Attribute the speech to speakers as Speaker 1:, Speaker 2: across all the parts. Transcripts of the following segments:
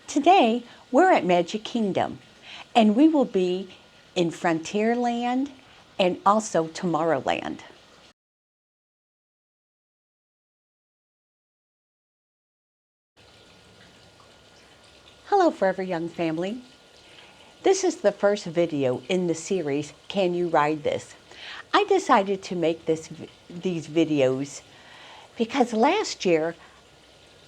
Speaker 1: Today, we're at Magic Kingdom, and we will be in Frontierland and also Tomorrowland. Hello, Forever Young family. This is the first video in the series, Can You Ride This? I decided to make these videos because last year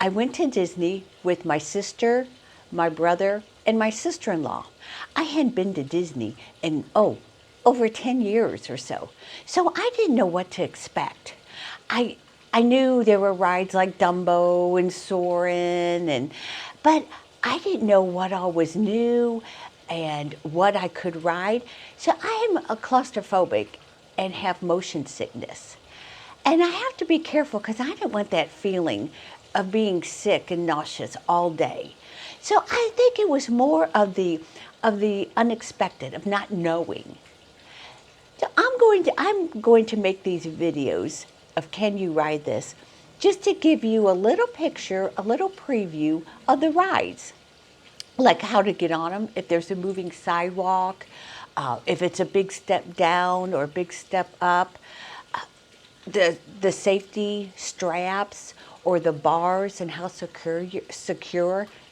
Speaker 1: I went to Disney with my sister, my brother, and my sister-in-law. I hadn't been to Disney in, over 10 years or so. So I didn't know what to expect. I knew there were rides like Dumbo and Soarin', but I didn't know what all was new and what I could ride. So I am a claustrophobic and have motion sickness. And I have to be careful because I don't want that feeling of being sick and nauseous all day. So I think it was more of the unexpected, of not knowing. So I'm going to make these videos of Can You Ride This? Just to give you a little picture, a little preview of the rides. Like how to get on them, if there's a moving sidewalk, if it's a big step down or a big step up, the safety straps or the bars and how secure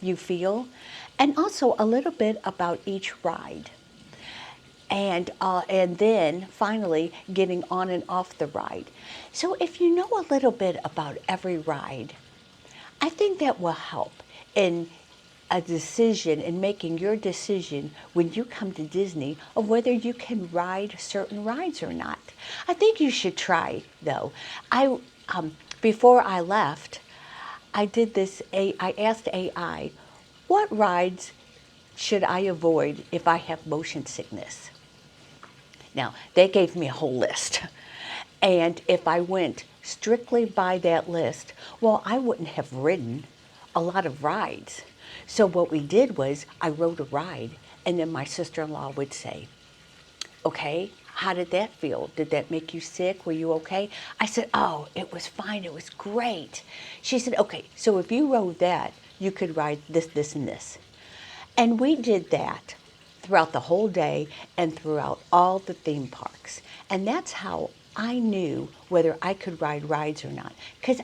Speaker 1: you feel, and also a little bit about each ride. And then finally getting on and off the ride. So if you know a little bit about every ride, I think that will help in making your decision when you come to Disney of whether you can ride certain rides or not. I think you should try though. Before I left, I asked AI, what rides should I avoid if I have motion sickness? Now, they gave me a whole list. And if I went strictly by that list, well, I wouldn't have ridden a lot of rides. So what we did was I rode a ride, and then my sister-in-law would say, okay, how did that feel? Did that make you sick? Were you okay? I said, oh, it was fine. It was great. She said, okay, so if you rode that, you could ride this, this, and this. And we did that throughout the whole day and throughout all the theme parks. And that's how I knew whether I could ride rides or not. Because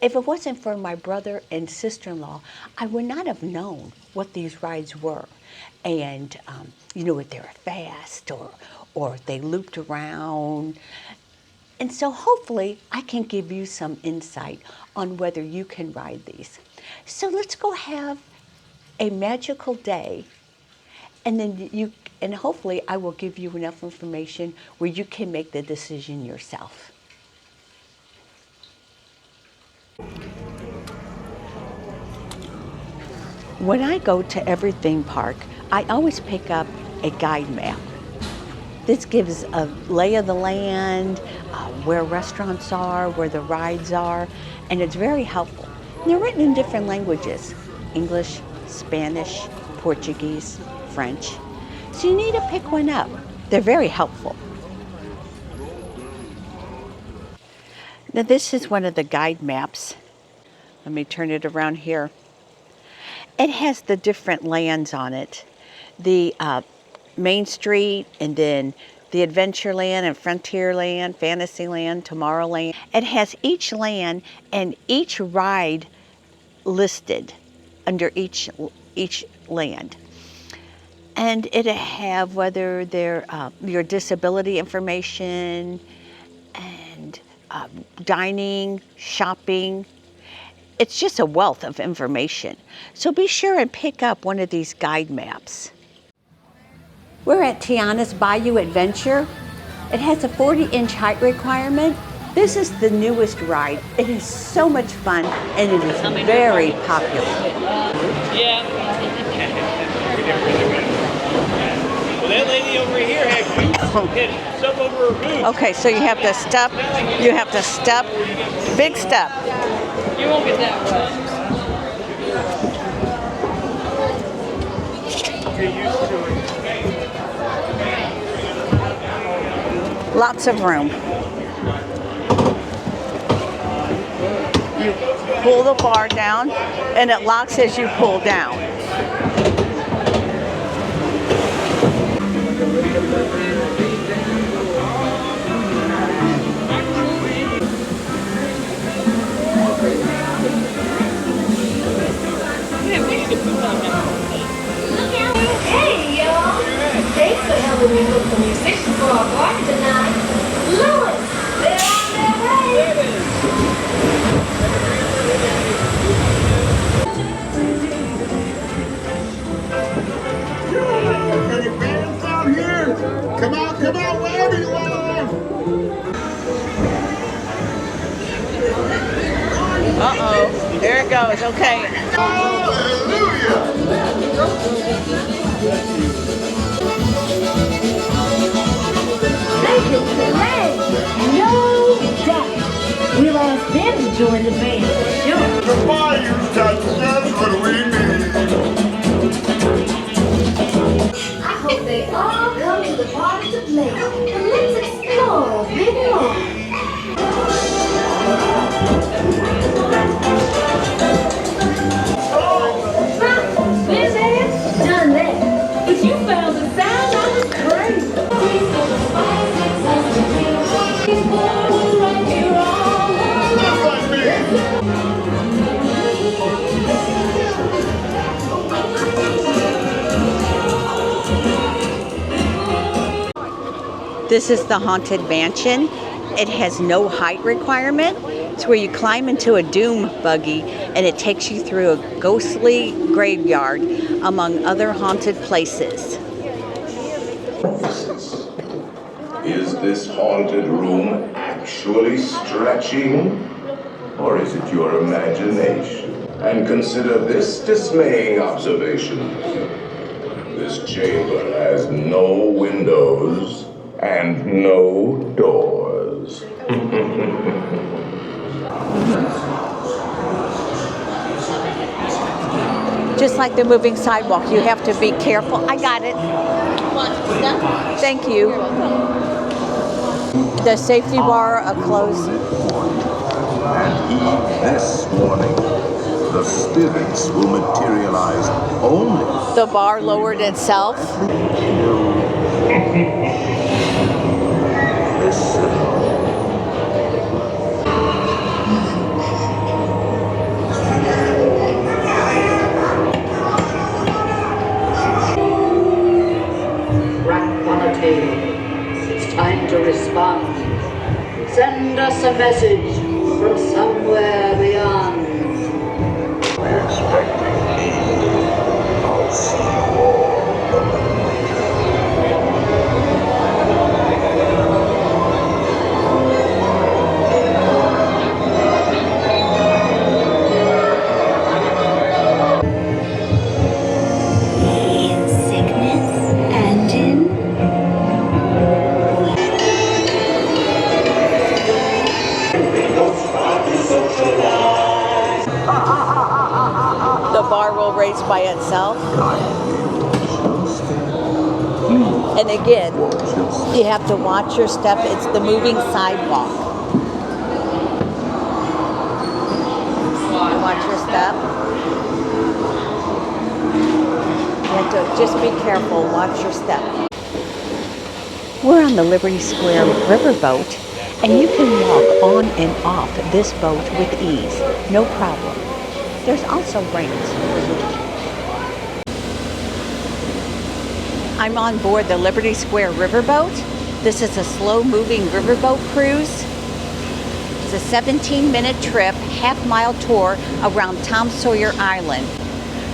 Speaker 1: if it wasn't for my brother and sister-in-law, I would not have known what these rides were. And, if they were fast or if they looped around. And so hopefully I can give you some insight on whether you can ride these. So let's go have a magical day, and then hopefully I will give you enough information where you can make the decision yourself. When I go to every theme park, I always pick up a guide map. This gives a lay of the land, where restaurants are, where the rides are, and it's very helpful. And they're written in different languages: English, Spanish, Portuguese, French. So you need to pick one up. They're very helpful. Now this is one of the guide maps. Let me turn it around here. It has the different lands on it. The Main Street, and then the Adventureland and Frontierland, Fantasyland, Tomorrowland. It has each land and each ride listed under each land. And it'll have whether they're your disability information and dining, shopping. It's just a wealth of information. So be sure and pick up one of these guide maps. We're at Tiana'sBayou Adventure. It has a 40-inch height requirement. This is the newest ride. It is so much fun, and it is very popular.
Speaker 2: Yeah. Well, that lady over here had stuff over her boots.
Speaker 1: Okay, so you have to step. You have to step. Big step.
Speaker 2: You won't get that wet. Get used to it.
Speaker 1: Lots of room. pull the bar down and it locks as you pull down.
Speaker 3: Hey, y'all! Thanks for helping me cook the musicians for our party tonight. Louis, they're on their way!
Speaker 4: Any bands out here? Come out, wherever you are!
Speaker 1: Uh-oh, there it goes, okay.
Speaker 4: Hallelujah!
Speaker 3: They can play, no doubt. We'll ask them to join the band for sure.
Speaker 4: The Bayou touch, that's what we need.
Speaker 3: I hope they all come to the party to play. And let's explore a bit more. Been there, done that. But you found the sound I was crazy.
Speaker 4: Just like me.
Speaker 1: This is the Haunted Mansion. It has no height requirement. It's where you climb into a doom buggy and it takes you through a ghostly graveyard among other haunted places.
Speaker 5: Is this haunted room actually stretching? Or is it your imagination? And consider this dismaying observation. This chamber has no windows and no doors.
Speaker 1: Just like the moving sidewalk, you have to be careful. I got it. Thank you. The safety bar closed.
Speaker 5: And heed this warning. The spirits will materialize only.
Speaker 1: The bar lowered itself.
Speaker 5: Listen.
Speaker 6: Rap on a table. It's time to respond. Send us a message from somewhere beyond.
Speaker 5: We're expecting me. I'll see you all.
Speaker 1: The bar will raise by itself. And again, you have to watch your step. It's the moving sidewalk. Watch your step. You have to just be careful. Watch your step. We're on the Liberty Square Riverboat, and you can walk on and off this boat with ease. No problem. There's also ramps. I'm on board the Liberty Square Riverboat. This is a slow-moving riverboat cruise. It's a 17-minute trip, half-mile tour around Tom Sawyer Island.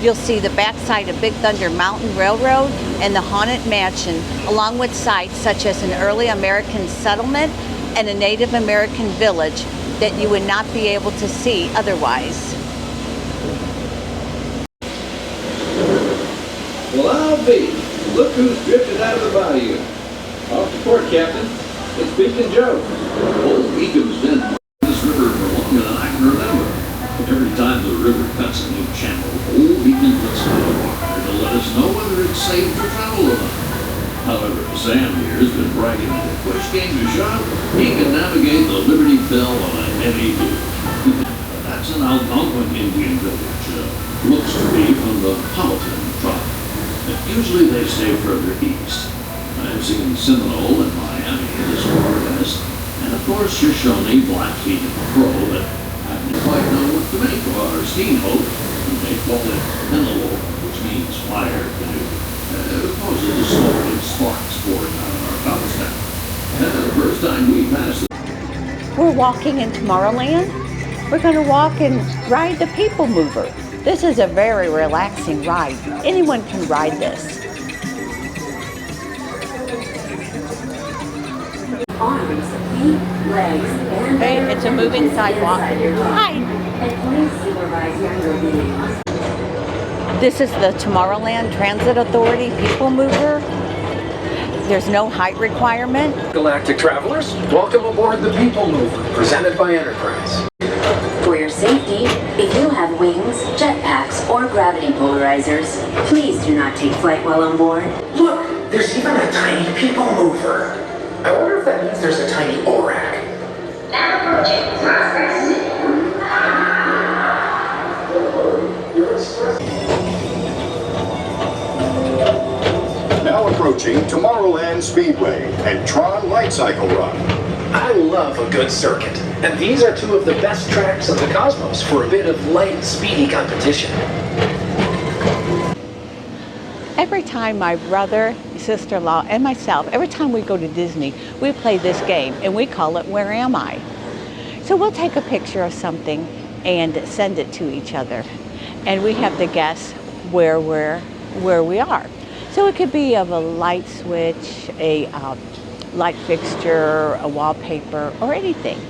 Speaker 1: You'll see the backside of Big Thunder Mountain Railroad and the Haunted Mansion, along with sites such as an early American settlement and a Native American village that you would not be able to see otherwise.
Speaker 7: Well, I'll be. Look who's drifted out of the bayou. Off the port, Captain. It's Beacon Joe.
Speaker 8: Old Beacon's been this river for longer than I can remember. Every time the river cuts a new channel, Old Beacon looks into the water to let us know whether it's safe to travel or not. However, Sam here has been bragging that if push came to shove, he can navigate the Liberty Bell on a heavy duty. That That's an Algonquin Indian village. Looks to be from the Powhatan tribe. Usually they stay further east. I've seen Seminole and Miami as far west. And of course, Shoshone, Blackfeet, and Crow that I didn't quite know what to make of our steamboat. They call it Penelope, which means fire canoe. Poses a smoke and sparks pouring out of our cobblestone. The first time we passed
Speaker 1: We're walking in Tomorrowland. We're going to walk and ride the People Mover. This is a very relaxing ride. Anyone can ride this.
Speaker 3: Arms, feet, legs, and
Speaker 1: Okay, it's a moving sidewalk. Hi.
Speaker 3: And please supervise younger beings.
Speaker 1: This is the Tomorrowland Transit Authority People Mover. There's no height requirement.
Speaker 9: Galactic travelers, welcome aboard the People Mover, presented by Enterprise.
Speaker 3: For your safety, if you have wings, jetpacks, or gravity polarizers, please do not take flight while on board.
Speaker 9: Look, there's even a tiny People Mover. I wonder if that means there's a tiny ORAC.
Speaker 5: Now approaching process. Now approaching Tomorrowland Speedway and Tron Lightcycle Run.
Speaker 9: I love a good circuit, and these are two of the best tracks in the cosmos for a bit of light, speedy competition.
Speaker 1: Every time my brother, sister-in-law, and myself, every time we go to Disney, we play this game, and we call it Where Am I? So we'll take a picture of something and send it to each other, and we have to guess where we are. So it could be of a light switch, a light fixture, a wallpaper, or anything.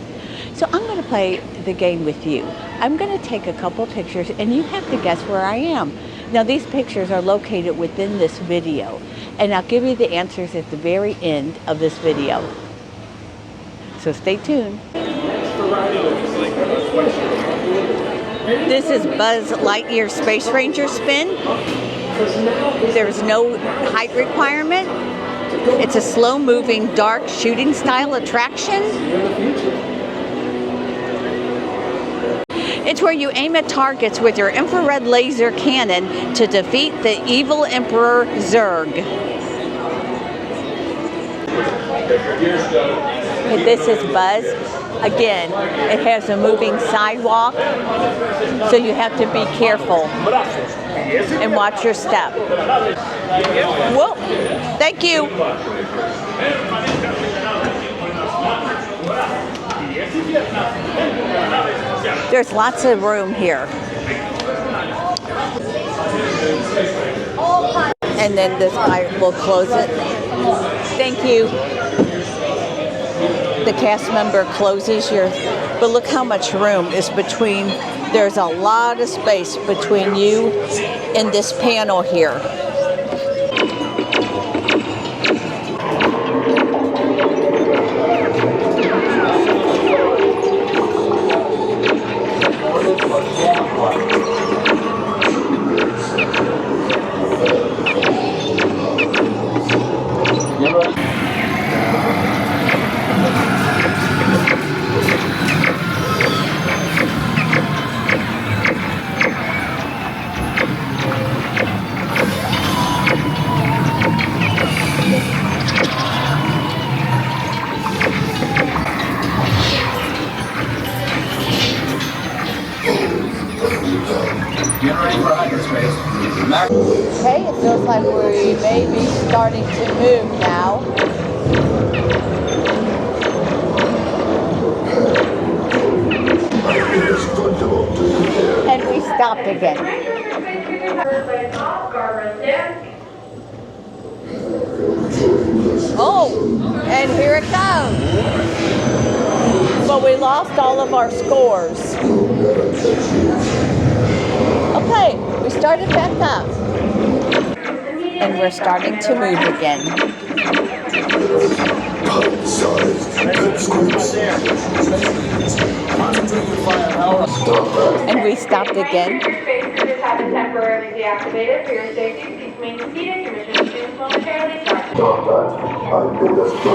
Speaker 1: So I'm going to play the game with you. I'm going to take a couple pictures, and you have to guess where I am. Now these pictures are located within this video, and I'll give you the answers at the very end of this video. So stay tuned. This is Buzz Lightyear Space Ranger spin. There's no height requirement. It's a slow-moving, dark shooting style attraction. It's where you aim at targets with your infrared laser cannon to defeat the evil Emperor Zurg. This is Buzz. Again, it has a moving sidewalk, so you have to be careful and watch your step. Whoa, thank you. There's lots of room here. And then this guy will close it. Thank you. The cast member closes your, but look how much room is between, there's a lot of space between you and this panel here. Okay, it feels like we may be starting to move now. And we stopped again. Oh, and here it comes. But we lost all of our scores. Okay, we started back up. And we're starting to move again. And we stopped again.
Speaker 3: Temporarily deactivated for your safety. Please remain seated. Your mission resumes momentarily.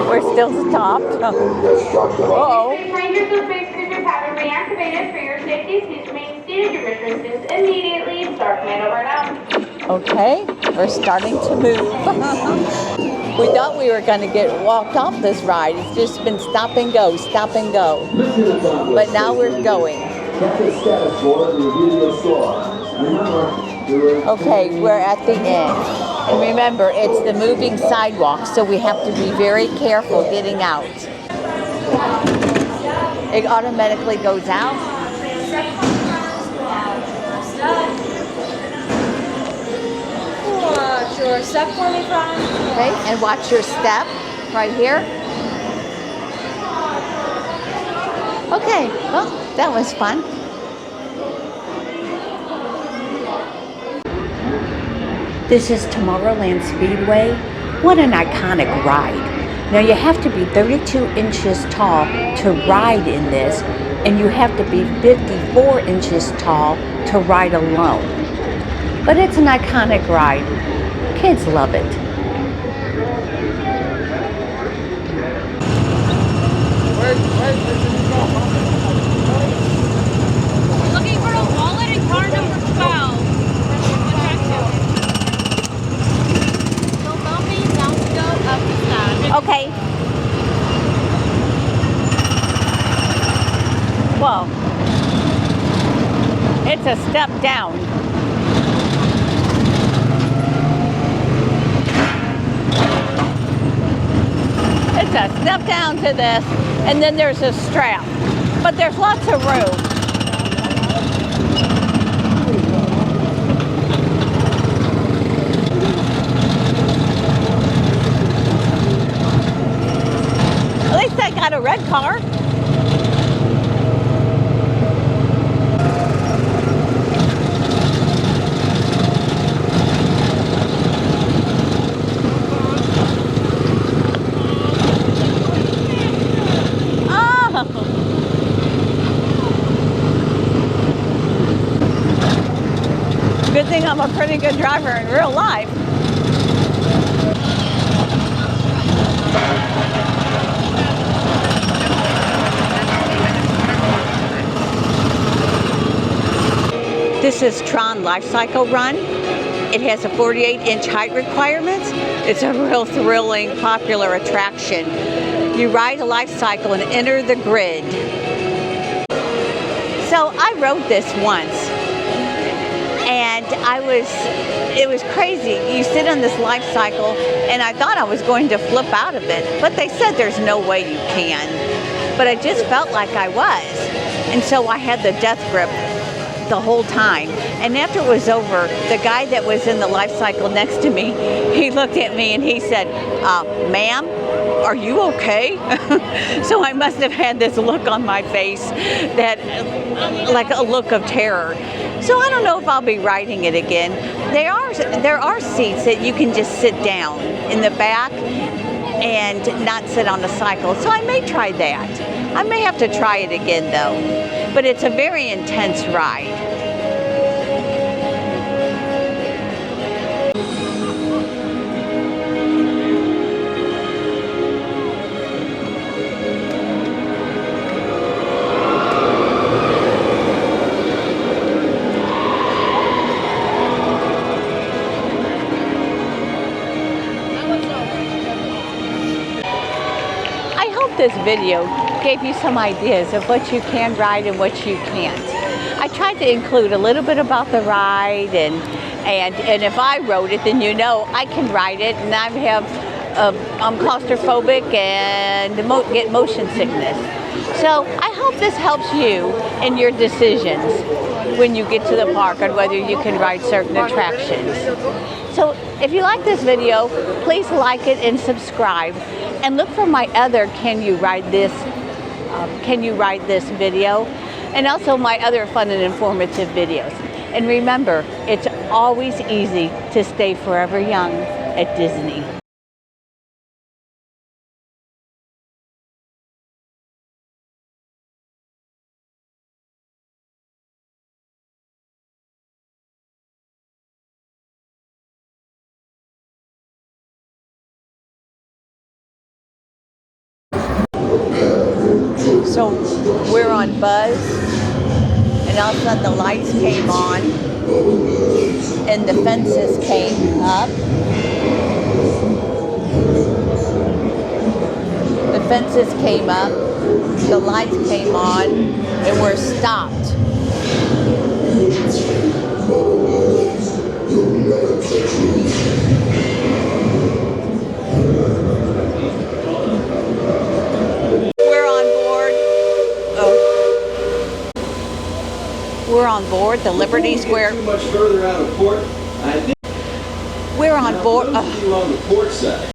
Speaker 1: We're still stopped. Uh-oh.
Speaker 3: Rangers and space cruisers have been being activated. For your safety, please remain seated. Your mission begins immediately. Start command over now.
Speaker 1: Okay, we're starting to move. We thought we were going to get walked off this ride. It's just been stop and go, stop and go. But now we're going. Okay, we're at the end. And remember, it's the moving sidewalk, so we have to be very careful getting out. It automatically goes out.
Speaker 3: Watch your step for me, Tron.
Speaker 1: Okay, and watch your step right here. Okay, well, that was fun. This is Tomorrowland Speedway. What an iconic ride. Now you have to be 32 inches tall to ride in this, and you have to be 54 inches tall to ride alone. But it's an iconic ride. Kids love it.
Speaker 3: Looking for a wallet in car number 12.
Speaker 1: Okay. Whoa. It's a step down. It's a step down to this, and then there's a strap. But there's lots of room. At least I got a red car. Good thing I'm a pretty good driver in real life. This is Tron Lightcycle Run. It has a 48-inch height requirement. It's a real thrilling, popular attraction. You ride a life cycle and enter the grid. So I rode this once, and it was crazy. You sit on this life cycle, and I thought I was going to flip out of it, but they said there's no way you can. But I just felt like I was, and so I had the death grip the whole time. And after it was over, the guy that was in the life cycle next to me, he looked at me and he said, ma'am, are you okay? So I must have had this look on my face, that like a look of terror. So I don't know if I'll be riding it again. There are seats that you can just sit down in the back and not sit on the cycle. So I may try that. I may have to try it again though. But it's a very intense ride. I hope this video gave you some ideas of what you can ride and what you can't. I tried to include a little bit about the ride, and if I rode it, then you know I can ride it, and I'm claustrophobic and get motion sickness. So I hope this helps you in your decisions when you get to the park on whether you can ride certain attractions. So if you like this video, please like it and subscribe, and look for my other Can You Ride This video, and also my other fun and informative videos. And remember, it's always easy to stay forever young at Disney. So we're on Buzz, and all of a sudden the lights came on, and the fences came up. The fences came up, the lights came on, and we're stopped. We're on board the Liberty Square.
Speaker 7: Too much further out of port. I think
Speaker 1: We're on board.
Speaker 7: on the port side.